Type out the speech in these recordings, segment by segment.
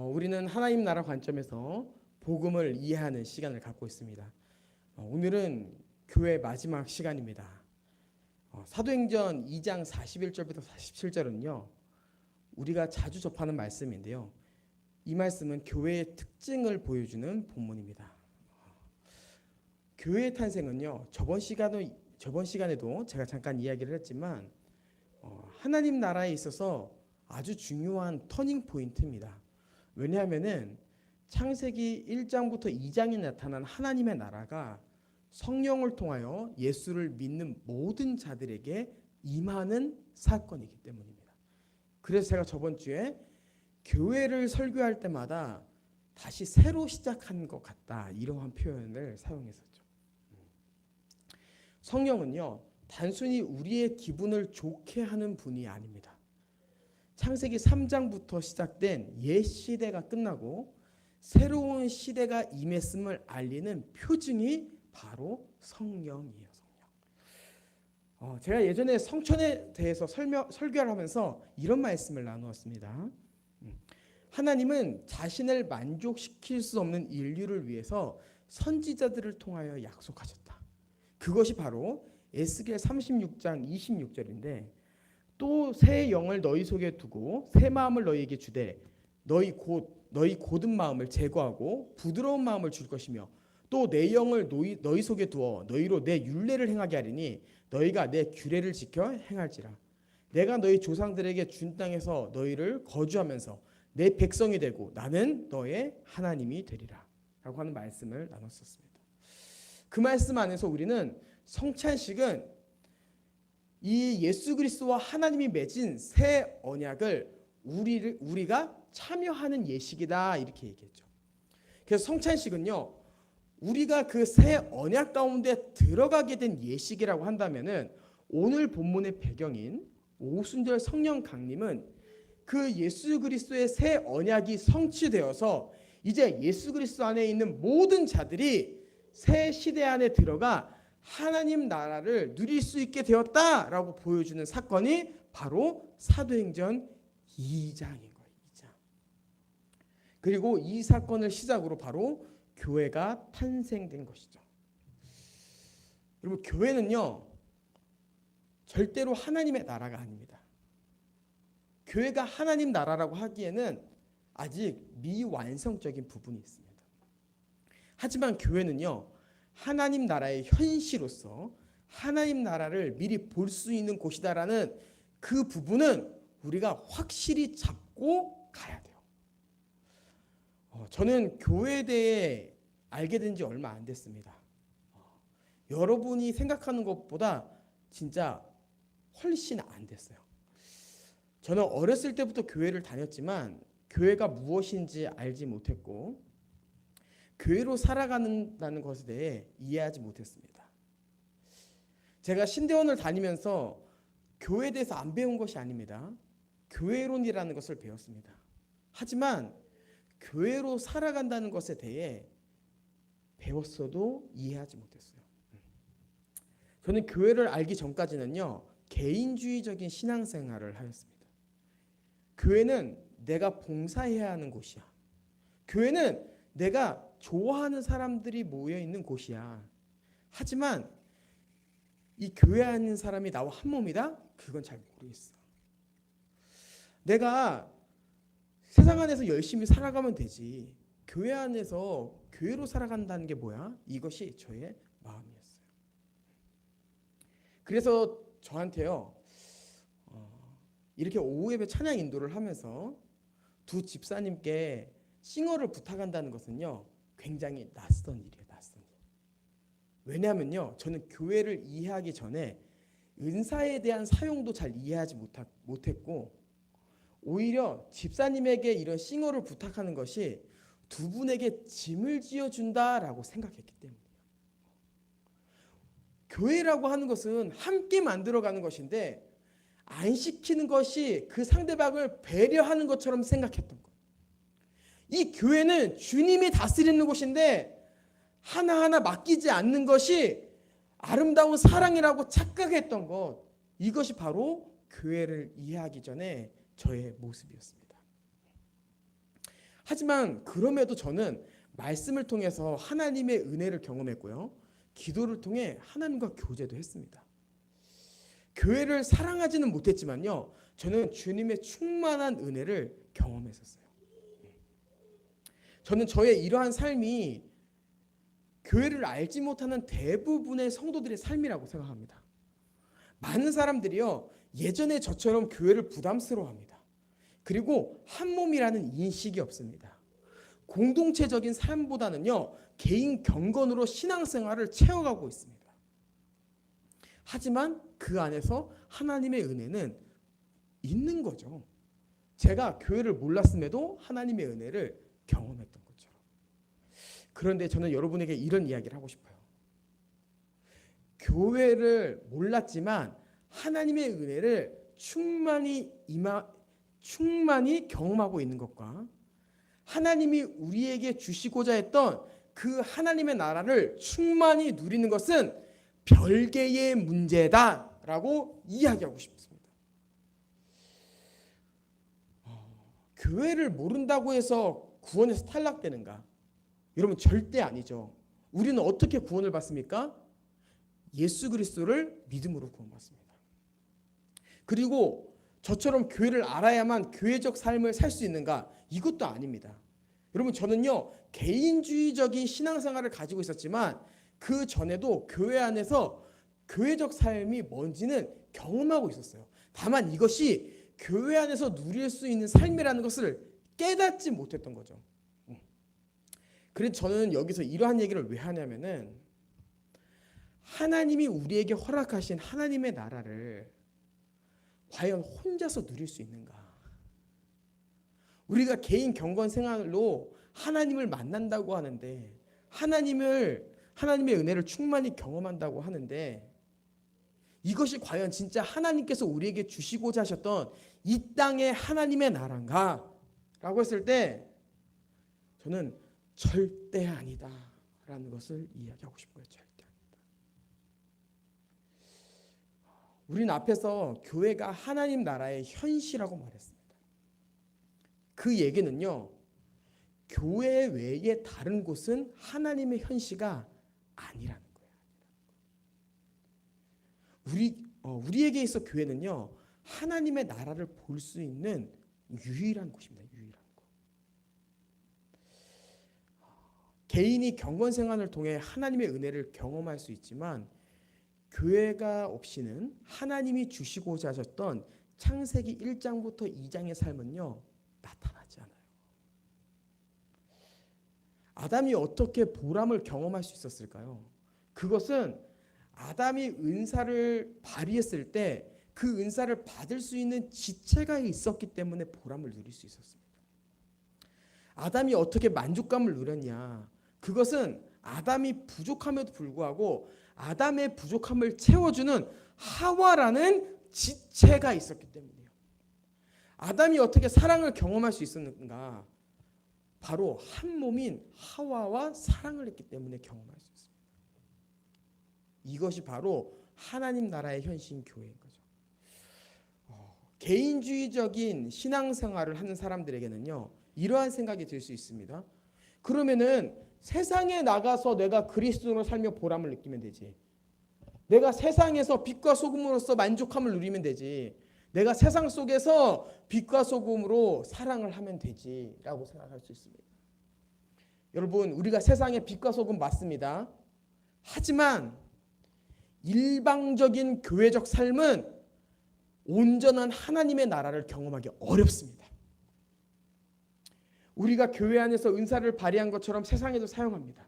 우리는 하나님 나라 관점에서 복음을 이해하는 시간을 갖고 있습니다. 오늘은 교회 마지막 시간입니다. 사도행전 2장 41절부터 47절은요. 우리가 자주 접하는 말씀인데요. 이 말씀은 교회의 특징을 보여주는 본문입니다. 교회의 탄생은요. 저번 시간에도 제가 잠깐 이야기를 했지만 하나님 나라에 있어서 아주 중요한 터닝 포인트입니다. 왜냐하면은 창세기 1장부터 2장에 나타난 하나님의 나라가 성령을 통하여 예수를 믿는 모든 자들에게 임하는 사건이기 때문입니다. 그래서 제가 저번 주에 교회를 설교할 때마다 다시 새로 시작한 것 같다 이러한 표현을 사용했었죠. 성령은요 단순히 우리의 기분을 좋게 하는 분이 아닙니다. 창세기 3장부터 시작된 옛 시대가 끝나고 새로운 시대가 임했음을 알리는 표징이 바로 성령이에요. 성령. 제가 예전에 성천에 대해서 설교를 하면서 이런 말씀을 나누었습니다. 하나님은 자신을 만족시킬 수 없는 인류를 위해서 선지자들을 통하여 약속하셨다. 그것이 바로 에스겔 36장 26절인데 또 새 영을 너희 속에 두고 새 마음을 너희에게 주되 너희 곧은 마음을 제거하고 부드러운 마음을 줄 것이며 또 내 영을 너희 속에 두어 너희로 내 율례를 행하게 하리니 너희가 내 규례를 지켜 행할지라. 내가 너희 조상들에게 준 땅에서 너희를 거주하면서 내 백성이 되고 나는 너의 하나님이 되리라 라고 하는 말씀을 나눴었습니다. 그 말씀 안에서 우리는 성찬식은 이 예수 그리스도와 하나님이 맺은 새 언약을 우리가 참여하는 예식이다 이렇게 얘기했죠. 그래서 성찬식은요 우리가 그 새 언약 가운데 들어가게 된 예식이라고 한다면은 오늘 본문의 배경인 오순절 성령 강림은 그 예수 그리스도의 새 언약이 성취되어서 이제 예수 그리스도 안에 있는 모든 자들이 새 시대 안에 들어가 하나님 나라를 누릴 수 있게 되었다라고 보여주는 사건이 바로 사도행전 2장인 거예요. 2장. 그리고 이 사건을 시작으로 바로 교회가 탄생된 것이죠. 여러분 교회는요 절대로 하나님의 나라가 아닙니다. 교회가 하나님 나라라고 하기에는 아직 미완성적인 부분이 있습니다. 하지만 교회는요 하나님 나라의 현시로서 하나님 나라를 미리 볼 수 있는 곳이다라는 그 부분은 우리가 확실히 잡고 가야 돼요. 저는 교회에 대해 알게 된 지 얼마 안 됐습니다. 여러분이 생각하는 것보다 진짜 훨씬 안 됐어요. 저는 어렸을 때부터 교회를 다녔지만 교회가 무엇인지 알지 못했고 교회로 살아간다는 것에 대해 이해하지 못했습니다. 제가 신대원을 다니면서 교회에 대해서 안 배운 것이 아닙니다. 교회론이라는 것을 배웠습니다. 하지만 교회로 살아간다는 것에 대해 배웠어도 이해하지 못했어요. 저는 교회를 알기 전까지는요 개인주의적인 신앙생활을 하였습니다. 교회는 내가 봉사해야 하는 곳이야. 교회는 내가 좋아하는 사람들이 모여있는 곳이야. 하지만 이 교회 하는 사람이 나와 한 몸이다? 그건 잘 모르겠어. 내가 세상 안에서 열심히 살아가면 되지. 교회 안에서 교회로 살아간다는 게 뭐야? 이것이 저의 마음이었어요. 그래서 저한테요 이렇게 오후 예배 찬양 인도를 하면서 두 집사님께 싱어를 부탁한다는 것은요 굉장히 낯선 일이에요. 낯선 일. 왜냐하면요 저는 교회를 이해하기 전에 은사에 대한 사용도 잘 이해하지 못했고 오히려 집사님에게 이런 싱어를 부탁하는 것이 두 분에게 짐을 지어준다라고 생각했기 때문이에요. 교회라고 하는 것은 함께 만들어가는 것인데 안 시키는 것이 그 상대방을 배려하는 것처럼 생각했던 거예요. 이 교회는 주님이 다스리는 곳인데 하나하나 맡기지 않는 것이 아름다운 사랑이라고 착각했던 것, 이것이 바로 교회를 이해하기 전에 저의 모습이었습니다. 하지만 그럼에도 저는 말씀을 통해서 하나님의 은혜를 경험했고요. 기도를 통해 하나님과 교제도 했습니다. 교회를 사랑하지는 못했지만요. 저는 주님의 충만한 은혜를 경험했었어요. 저는 저의 이러한 삶이 교회를 알지 못하는 대부분의 성도들의 삶이라고 생각합니다. 많은 사람들이요. 예전에 저처럼 교회를 부담스러워합니다. 그리고 한 몸이라는 인식이 없습니다. 공동체적인 삶보다는요. 개인 경건으로 신앙생활을 채워가고 있습니다. 하지만 그 안에서 하나님의 은혜는 있는 거죠. 제가 교회를 몰랐음에도 하나님의 은혜를 경험했던 것처럼. 그런데 저는 여러분에게 이런 이야기를 하고 싶어요. 교회를 몰랐지만 하나님의 은혜를 충만히 경험하고 있는 것과 하나님이 우리에게 주시고자 했던 그 하나님의 나라를 충만히 누리는 것은 별개의 문제다라고 이야기하고 싶습니다. 교회를 모른다고 해서 구원에서 탈락되는가? 여러분 절대 아니죠. 우리는 어떻게 구원을 받습니까? 예수 그리스도를 믿음으로 구원받습니다. 그리고 저처럼 교회를 알아야만 교회적 삶을 살 수 있는가? 이것도 아닙니다. 여러분 저는요 개인주의적인 신앙생활을 가지고 있었지만 그 전에도 교회 안에서 교회적 삶이 뭔지는 경험하고 있었어요. 다만 이것이 교회 안에서 누릴 수 있는 삶이라는 것을 깨닫지 못했던 거죠. 그래서 저는 여기서 이러한 얘기를 왜 하냐면은 하나님이 우리에게 허락하신 하나님의 나라를 과연 혼자서 누릴 수 있는가? 우리가 개인 경건 생활로 하나님을 만난다고 하는데 하나님의 은혜를 충만히 경험한다고 하는데 이것이 과연 진짜 하나님께서 우리에게 주시고자 하셨던 이 땅의 하나님의 나라인가? 라고 했을 때 저는 절대 아니다 라는 것을 이야기하고 싶어요. 절대 아니다. 우리는 앞에서 교회가 하나님 나라의 현시라고 말했습니다. 그 얘기는요. 교회 외에 다른 곳은 하나님의 현시가 아니라는 거예요. 우리에게 있어 교회는요. 하나님의 나라를 볼 수 있는 유일한 곳입니다. 유일한 곳. 개인이 경건 생활을 통해 하나님의 은혜를 경험할 수 있지만 교회가 없이는 하나님이 주시고자 하셨던 창세기 1장부터 2장의 삶은요. 나타나지 않아요. 아담이 어떻게 보람을 경험할 수 있었을까요? 그것은 아담이 은사를 발휘했을 때 그 은사를 받을 수 있는 지체가 있었기 때문에 보람을 누릴 수 있었습니다. 아담이 어떻게 만족감을 누렸냐? 그것은 아담이 부족함에도 불구하고 아담의 부족함을 채워주는 하와라는 지체가 있었기 때문이에요. 아담이 어떻게 사랑을 경험할 수 있었는가? 바로 한 몸인 하와와 사랑을 했기 때문에 경험할 수 있습니다. 이것이 바로 하나님 나라의 현신 교회인 거죠. 개인주의적인 신앙생활을 하는 사람들에게는요. 이러한 생각이 들 수 있습니다. 그러면은 세상에 나가서 내가 그리스도로 살며 보람을 느끼면 되지. 내가 세상에서 빛과 소금으로서 만족함을 누리면 되지. 내가 세상 속에서 빛과 소금으로 사랑을 하면 되지라고 생각할 수 있습니다. 여러분, 우리가 세상의 빛과 소금 맞습니다. 하지만 일방적인 교회적 삶은 온전한 하나님의 나라를 경험하기 어렵습니다. 우리가 교회 안에서 은사를 발휘한 것처럼 세상에도 사용합니다.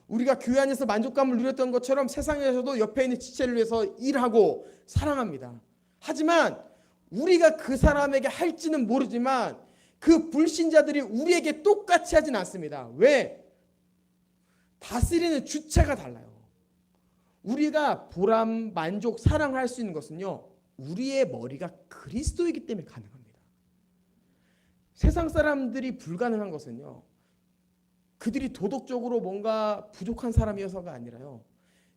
우리가 교회 안에서 만족감을 누렸던 것처럼 세상에서도 옆에 있는 지체를 위해서 일하고 사랑합니다. 하지만 우리가 그 사람에게 할지는 모르지만 그 불신자들이 우리에게 똑같이 하진 않습니다. 왜? 다스리는 주체가 달라요. 우리가 보람, 만족, 사랑할 수 있는 것은요. 우리의 머리가 그리스도이기 때문에 가능합니다. 세상 사람들이 불가능한 것은요. 그들이 도덕적으로 뭔가 부족한 사람이어서가 아니라요.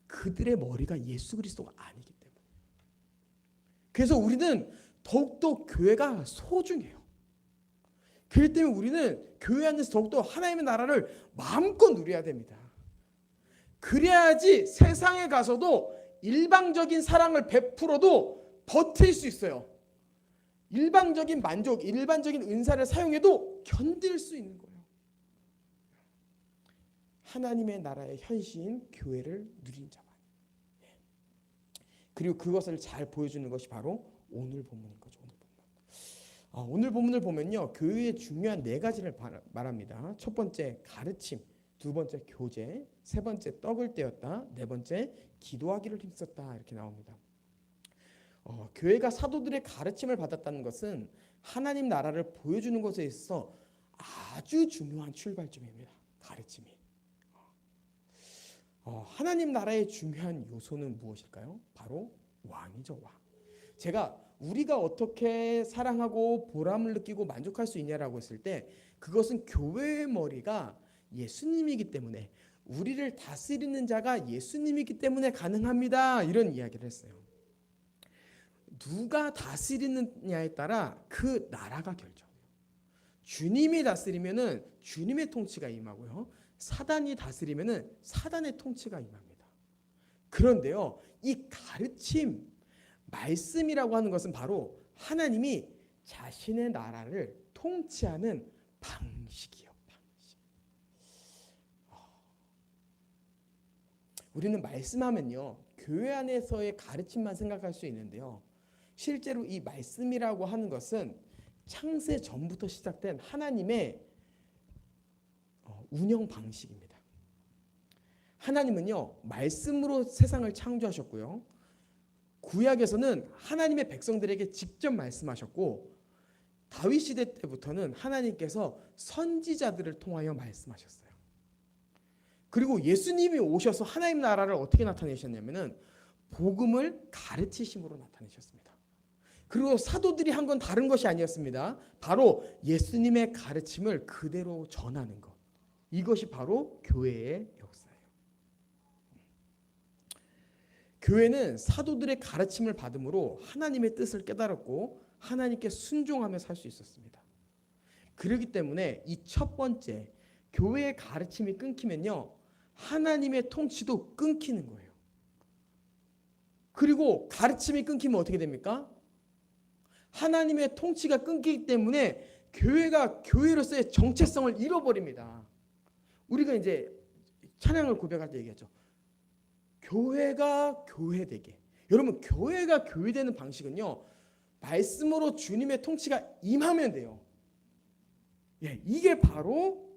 그들의 머리가 예수 그리스도가 아니기 때문에. 그래서 우리는 더욱더 교회가 소중해요. 그렇기 때문에 우리는 교회 안에서 더욱더 하나님의 나라를 마음껏 누려야 됩니다. 그래야지 세상에 가서도 일방적인 사랑을 베풀어도 버틸 수 있어요. 일방적인 만족, 일반적인 은사를 사용해도 견딜 수 있는 거예요. 하나님의 나라의 현시인 교회를 누린 자만. 그리고 그것을 잘 보여주는 것이 바로 오늘 본문인 거죠. 오늘 본문을 보면요, 교회의 중요한 네 가지를 말합니다. 첫 번째 가르침, 두 번째 교제, 세 번째 떡을 떼었다, 네 번째 기도하기를 힘썼다, 이렇게 나옵니다. 교회가 사도들의 가르침을 받았다는 것은 하나님 나라를 보여주는 것에 있어서 아주 중요한 출발점입니다. 가르침이. 하나님 나라의 중요한 요소는 무엇일까요? 바로 왕이죠. 왕. 우리가 어떻게 사랑하고 보람을 느끼고 만족할 수 있냐라고 했을 때 그것은 교회의 머리가 예수님이기 때문에, 우리를 다스리는 자가 예수님이기 때문에 가능합니다. 이런 이야기를 했어요. 누가 다스리느냐에 따라 그 나라가 결정해요. 주님이 다스리면은 주님의 통치가 임하고요, 사단이 다스리면은 사단의 통치가 임합니다. 그런데요, 이 가르침, 말씀이라고 하는 것은 바로 하나님이 자신의 나라를 통치하는 방식이요. 방식. 우리는 말씀하면요, 교회 안에서의 가르침만 생각할 수 있는데요, 실제로 이 말씀이라고 하는 것은 창세 전부터 시작된 하나님의 운영 방식입니다. 하나님은요, 말씀으로 세상을 창조하셨고요, 구약에서는 하나님의 백성들에게 직접 말씀하셨고, 다윗 시대 때부터는 하나님께서 선지자들을 통하여 말씀하셨어요. 그리고 예수님이 오셔서 하나님 나라를 어떻게 나타내셨냐면은 복음을 가르치심으로 나타내셨습니다. 그리고 사도들이 한 건 다른 것이 아니었습니다. 바로 예수님의 가르침을 그대로 전하는 것. 이것이 바로 교회의 역사예요. 교회는 사도들의 가르침을 받음으로 하나님의 뜻을 깨달았고 하나님께 순종하며 살 수 있었습니다. 그렇기 때문에 이 첫 번째, 교회의 가르침이 끊기면요, 하나님의 통치도 끊기는 거예요. 그리고 가르침이 끊기면 어떻게 됩니까? 하나님의 통치가 끊기기 때문에 교회가 교회로서의 정체성을 잃어버립니다. 우리가 이제 찬양을 고백할 때 얘기하죠. 교회가 교회되게. 여러분, 교회가 교회되는 방식은요, 말씀으로 주님의 통치가 임하면 돼요. 이게 바로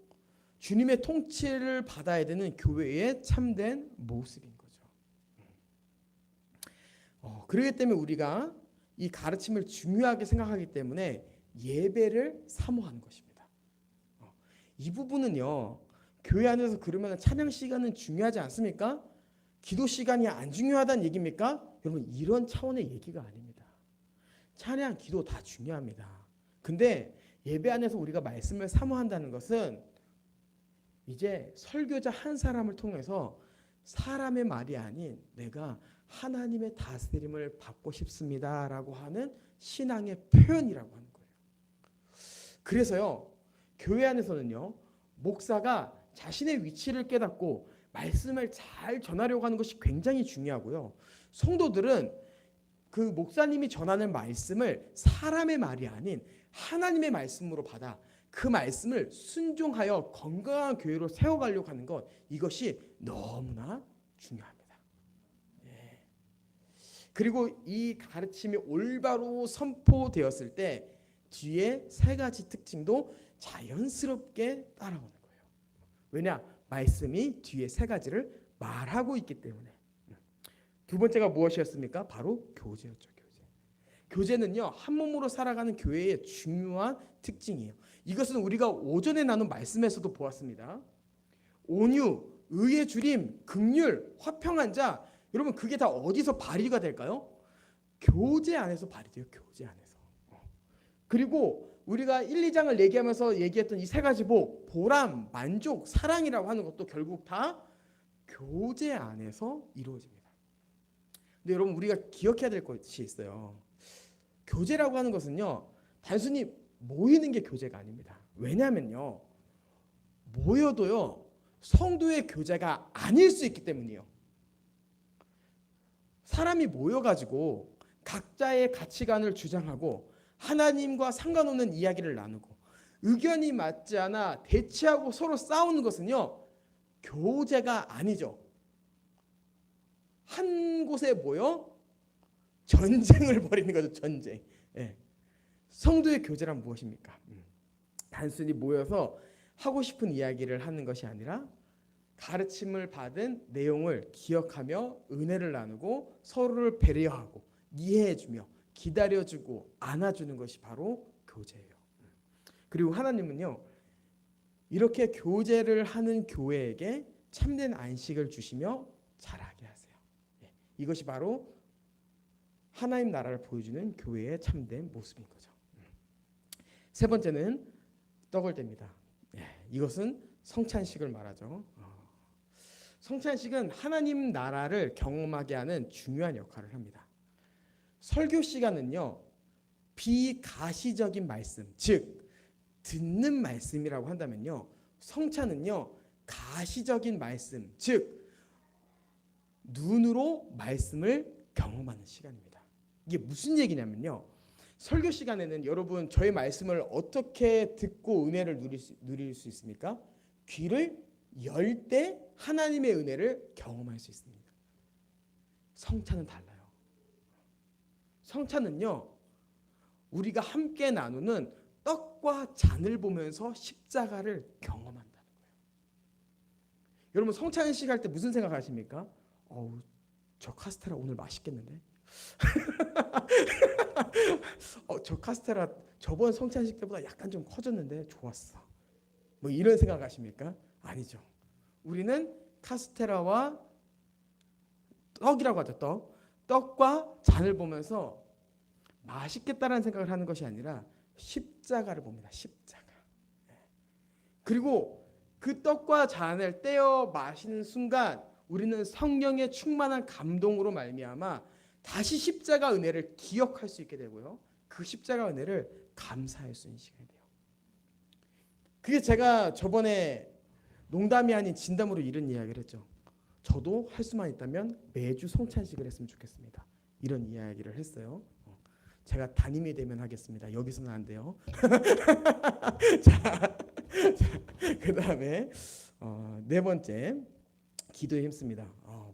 주님의 통치를 받아야 되는 교회의 참된 모습인 거죠. 그렇기 때문에 우리가 이 가르침을 중요하게 생각하기 때문에 예배를 사모하는 것입니다. 이 부분은요, 교회 안에서 그러면 찬양 시간은 중요하지 않습니까? 기도 시간이 안 중요하다는 얘기입니까? 여러분, 이런 차원의 얘기가 아닙니다. 찬양, 기도 다 중요합니다. 근데 예배 안에서 우리가 말씀을 사모한다는 것은 이제 설교자 한 사람을 통해서 사람의 말이 아닌 내가 하나님의 다스림을 받고 싶습니다라고 하는 신앙의 표현이라고 하는 거예요. 그래서요, 교회 안에서는요, 목사가 자신의 위치를 깨닫고 말씀을 잘 전하려고 하는 것이 굉장히 중요하고요, 성도들은 그 목사님이 전하는 말씀을 사람의 말이 아닌 하나님의 말씀으로 받아 그 말씀을 순종하여 건강한 교회로 세워가려고 하는 것, 이것이 너무나 중요합니다. 그리고 이 가르침이 올바로 선포되었을 때 뒤에 세 가지 특징도 자연스럽게 따라오는 거예요. 왜냐? 말씀이 뒤에 세 가지를 말하고 있기 때문에. 두 번째가 무엇이었습니까? 바로 교제였죠. 교제는요, 한 몸으로 살아가는 교회의 중요한 특징이에요. 이것은 우리가 오전에 나눈 말씀에서도 보았습니다. 온유, 의의 주림, 긍휼, 화평한 자, 여러분, 그게 다 어디서 발휘가 될까요? 교제 안에서 발휘돼요. 교제 안에서. 그리고 우리가 1, 2장을 얘기하면서 얘기했던 이 세 가지 복, 보람, 만족, 사랑이라고 하는 것도 결국 다 교제 안에서 이루어집니다. 근데 여러분, 우리가 기억해야 될 것이 있어요. 교제라고 하는 것은요, 단순히 모이는 게 교제가 아닙니다. 왜냐면요, 모여도요 성도의 교제가 아닐 수 있기 때문이에요. 사람이 모여가지고 각자의 가치관을 주장하고 하나님과 상관없는 이야기를 나누고 의견이 맞지 않아 대치하고 서로 싸우는 것은요 교제가 아니죠. 한 곳에 모여 전쟁을 벌이는 거죠. 전쟁. 예. 성도의 교제란 무엇입니까? 단순히 모여서 하고 싶은 이야기를 하는 것이 아니라 가르침을 받은 내용을 기억하며 은혜를 나누고 서로를 배려하고 이해해주며 기다려주고 안아주는 것이 바로 교제예요. 그리고 하나님은요 이렇게 교제를 하는 교회에게 참된 안식을 주시며 자라게 하세요. 이것이 바로 하나님 나라를 보여주는 교회의 참된 모습인 거죠. 세 번째는 떡을 뗍니다. 이것은 성찬식을 말하죠. 성찬식은 하나님 나라를 경험하게 하는 중요한 역할을 합니다. 설교 시간은요 비가시적인 말씀, 즉 듣는 말씀이라고 한다면요, 성찬은요 가시적인 말씀, 즉 눈으로 말씀을 경험하는 시간입니다. 이게 무슨 얘기냐면요, 설교 시간에는 여러분 저의 말씀을 어떻게 듣고 은혜를 누릴 수 있습니까? 귀를 열 때 하나님의 은혜를 경험할 수 있습니다. 성찬은 달라요. 성찬은요 우리가 함께 나누는 떡과 잔을 보면서 십자가를 경험한다는 거예요. 여러분 성찬식 할 때 무슨 생각하십니까? 저 카스테라 오늘 맛있겠는데? 저 카스테라 저번 성찬식 때보다 약간 좀 커졌는데 좋았어. 뭐 이런 생각하십니까? 아니죠. 우리는 카스테라와 떡이라고 하죠. 떡과 잔을 보면서 맛있겠다라는 생각을 하는 것이 아니라 십자가를 봅니다. 십자가. 그리고 그 떡과 잔을 떼어 마시는 순간 우리는 성령의 충만한 감동으로 말미암아 다시 십자가 은혜를 기억할 수 있게 되고요. 그 십자가 은혜를 감사할 수 있는 시간이 돼요. 그게 제가 저번에 농담이 아닌 진담으로 이런 이야기를 했죠. 저도 할 수만 있다면 매주 성찬식을 했으면 좋겠습니다. 이런 이야기를 했어요. 제가 담임이 되면 하겠습니다. 여기서는 안 돼요. 자, 그 다음에 네 번째, 기도에 힘씁니다.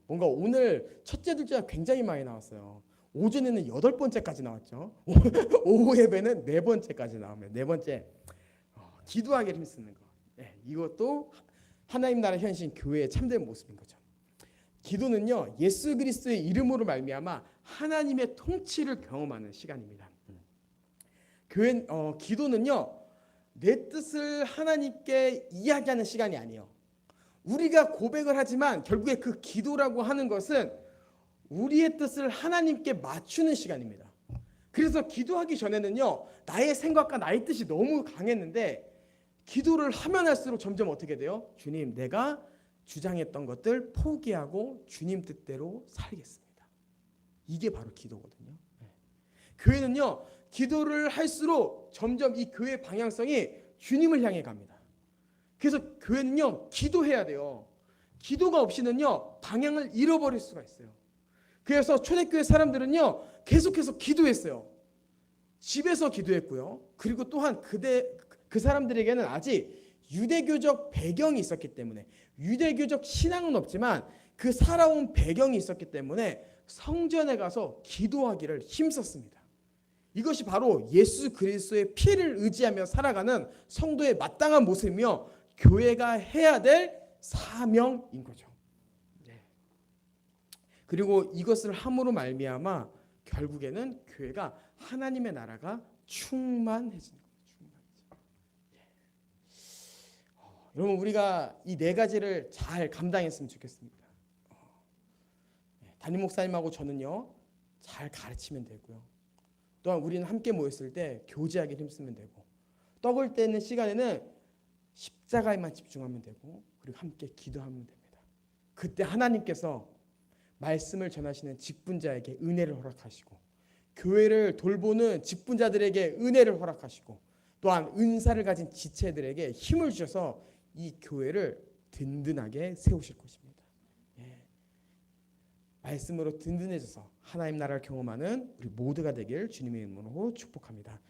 뭔가 오늘 첫째, 둘째가 굉장히 많이 나왔어요. 오전에는 8번째까지 나왔죠. 오후 예배는 4번째까지 나오면 네 번째, 기도하기를 힘쓰는 거. 이것도 하나님 나라 현신 교회의 참된 모습인 거죠. 기도는요 예수 그리스도의 이름으로 말미암아 하나님의 통치를 경험하는 시간입니다. 기도는요 내 뜻을 하나님께 이야기하는 시간이 아니에요. 우리가 고백을 하지만 결국에 그 기도라고 하는 것은 우리의 뜻을 하나님께 맞추는 시간입니다. 그래서 기도하기 전에는요 나의 생각과 나의 뜻이 너무 강했는데 기도를 하면 할수록 점점 어떻게 돼요? 주님, 내가 주장했던 것들 포기하고 주님 뜻대로 살겠습니다. 이게 바로 기도거든요. 교회는요 기도를 할수록 점점 이 교회 방향성이 주님을 향해 갑니다. 그래서 교회는요 기도해야 돼요. 기도가 없이는요 방향을 잃어버릴 수가 있어요. 그래서 초대교회 사람들은요 계속해서 기도했어요. 집에서 기도했고요. 그리고 또한 그 사람들에게는 아직 유대교적 배경이 있었기 때문에, 유대교적 신앙은 없지만 그 살아온 배경이 있었기 때문에 성전에 가서 기도하기를 힘썼습니다. 이것이 바로 예수 그리스도의 피를 의지하며 살아가는 성도의 마땅한 모습이며 교회가 해야 될 사명인 거죠. 그리고 이것을 함으로 말미암아 결국에는 교회가 하나님의 나라가 충만해지는 거예요. 여러분 우리가 이 네 가지를 잘 감당했으면 좋겠습니다. 담임 목사님하고 저는요 잘 가르치면 되고요. 또한 우리는 함께 모였을 때 교제하기 힘쓰면 되고, 떡을 떼는 시간에는 십자가에만 집중하면 되고, 그리고 함께 기도하면 됩니다. 그때 하나님께서 말씀을 전하시는 직분자에게 은혜를 허락하시고, 교회를 돌보는 직분자들에게 은혜를 허락하시고, 또한 은사를 가진 지체들에게 힘을 주셔서 이 교회를 든든하게 세우실 것입니다. 예. 말씀으로 든든해져서 하나님 나라를 경험하는 우리 모두가 되길 주님의 이름으로 축복합니다.